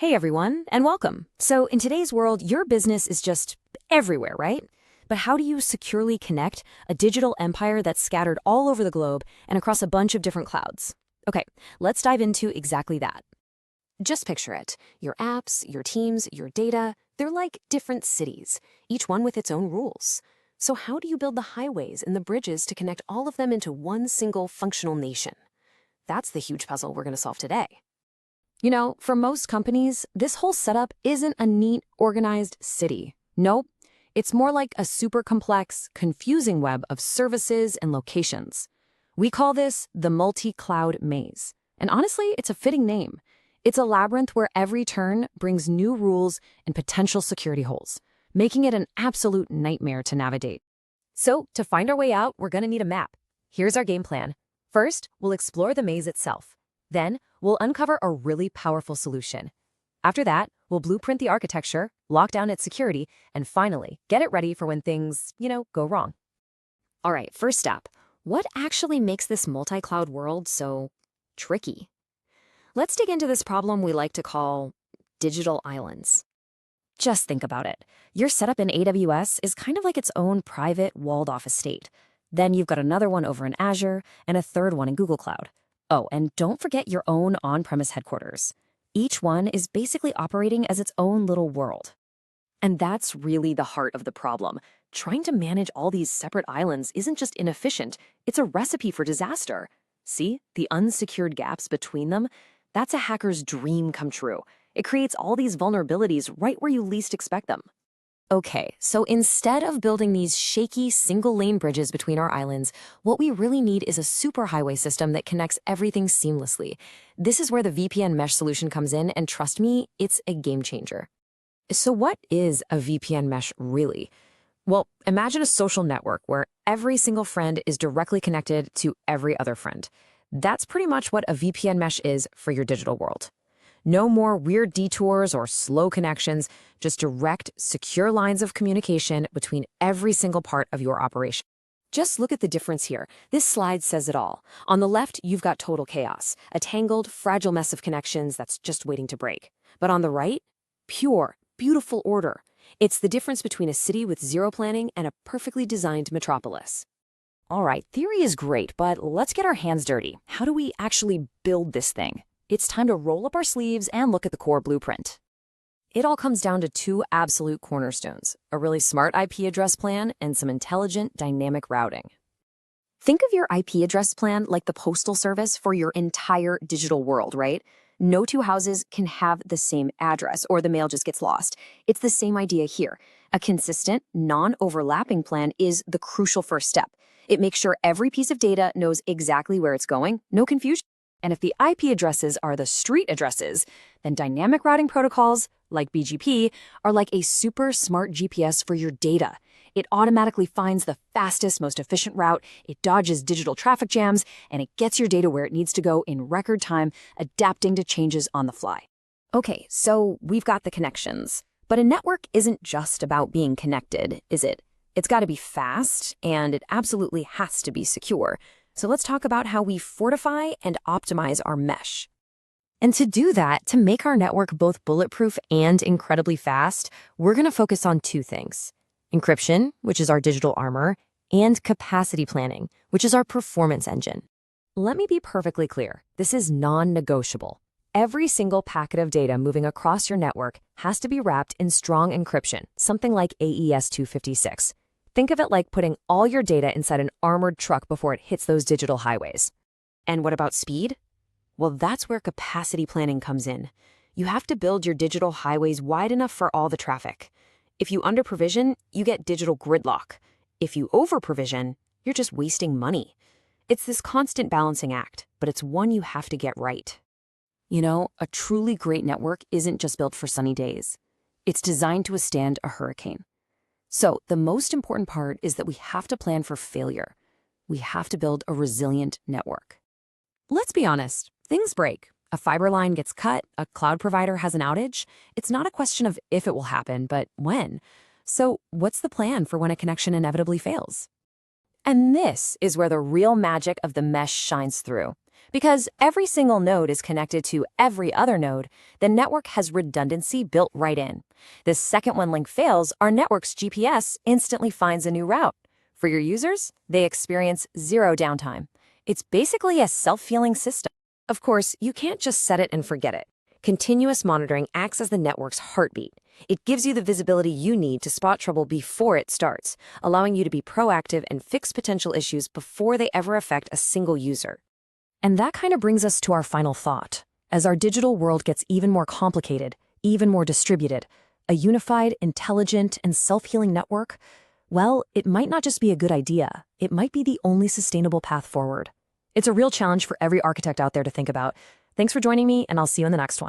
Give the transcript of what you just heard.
Hey everyone, and welcome. So in today's world, your business is just everywhere, right? But how do you securely connect a digital empire that's scattered all over the globe and across a bunch of different clouds? Okay, let's dive into exactly that. Just picture it. Your apps, your teams, your data, they're like different cities, each one with its own rules. So how do you build the highways and the bridges to connect all of them into one single functional nation? That's the huge puzzle we're going to solve today. For most companies, this whole setup isn't a neat, organized city. Nope. It's more like a super complex, confusing web of services and locations. We call this the multi-cloud maze. And honestly, it's a fitting name. It's a labyrinth where every turn brings new rules and potential security holes, making it an absolute nightmare to navigate. So, to find our way out, we're going to need a map. Here's our game plan. First, we'll explore the maze itself. Then, we'll uncover a really powerful solution. After that, we'll blueprint the architecture, lock down its security, and finally, get it ready for when things, go wrong. All right, first step. What actually makes this multi-cloud world so tricky? Let's dig into this problem we like to call digital islands. Just think about it. Your setup in AWS is kind of like its own private, walled-off estate. Then you've got another one over in Azure and a third one in Google Cloud. Oh, and don't forget your own on-premise headquarters. Each one is basically operating as its own little world. And that's really the heart of the problem. Trying to manage all these separate islands isn't just inefficient, it's a recipe for disaster. See, the unsecured gaps between them? That's a hacker's dream come true. It creates all these vulnerabilities right where you least expect them. Okay, so instead of building these shaky single-lane bridges between our islands, what we really need is a superhighway system that connects everything seamlessly. This is where the VPN mesh solution comes in, and trust me, it's a game changer. So what is a VPN mesh really? Well, imagine a social network where every single friend is directly connected to every other friend. That's pretty much what a VPN mesh is for your digital world. No more weird detours or slow connections, just direct, secure lines of communication between every single part of your operation. Just look at the difference here. This slide says it all. On the left, you've got total chaos, a tangled, fragile mess of connections that's just waiting to break. But on the right, pure, beautiful order. It's the difference between a city with zero planning and a perfectly designed metropolis. All right, theory is great, but let's get our hands dirty. How do we actually build this thing? It's time to roll up our sleeves and look at the core blueprint. It all comes down to two absolute cornerstones, a really smart IP address plan and some intelligent dynamic routing. Think of your IP address plan like the postal service for your entire digital world, right? No two houses can have the same address or the mail just gets lost. It's the same idea here. A consistent, non-overlapping plan is the crucial first step. It makes sure every piece of data knows exactly where it's going, no confusion. And if the IP addresses are the street addresses, then dynamic routing protocols, like BGP, are like a super smart GPS for your data. It automatically finds the fastest, most efficient route, it dodges digital traffic jams, and it gets your data where it needs to go in record time, adapting to changes on the fly. Okay, so we've got the connections. But a network isn't just about being connected, is it? It's got to be fast, and it absolutely has to be secure. So let's talk about how we fortify and optimize our mesh. And to do that, to make our network both bulletproof and incredibly fast, we're going to focus on two things: encryption, which is our digital armor, and capacity planning, which is our performance engine. Let me be perfectly clear. This is non-negotiable. Every single packet of data moving across your network has to be wrapped in strong encryption, something like AES 256. Think of it like putting all your data inside an armored truck before it hits those digital highways. And what about speed? Well, that's where capacity planning comes in. You have to build your digital highways wide enough for all the traffic. If you under-provision, you get digital gridlock. If you over-provision, you're just wasting money. It's this constant balancing act, but it's one you have to get right. A truly great network isn't just built for sunny days. It's designed to withstand a hurricane. So the most important part is that we have to plan for failure. We have to build a resilient network. Let's be honest, things break. A fiber line gets cut, a cloud provider has an outage. It's not a question of if it will happen, but when. So what's the plan for when a connection inevitably fails? And this is where the real magic of the mesh shines through. Because every single node is connected to every other node, the network has redundancy built right in. The second one link fails, our network's GPS instantly finds a new route. For your users, they experience zero downtime. It's basically a self-healing system. Of course, you can't just set it and forget it. Continuous monitoring acts as the network's heartbeat. It gives you the visibility you need to spot trouble before it starts, allowing you to be proactive and fix potential issues before they ever affect a single user. And that kind of brings us to our final thought. As our digital world gets even more complicated, even more distributed, a unified, intelligent, and self-healing network, well, it might not just be a good idea. It might be the only sustainable path forward. It's a real challenge for every architect out there to think about. Thanks for joining me, and I'll see you in the next one.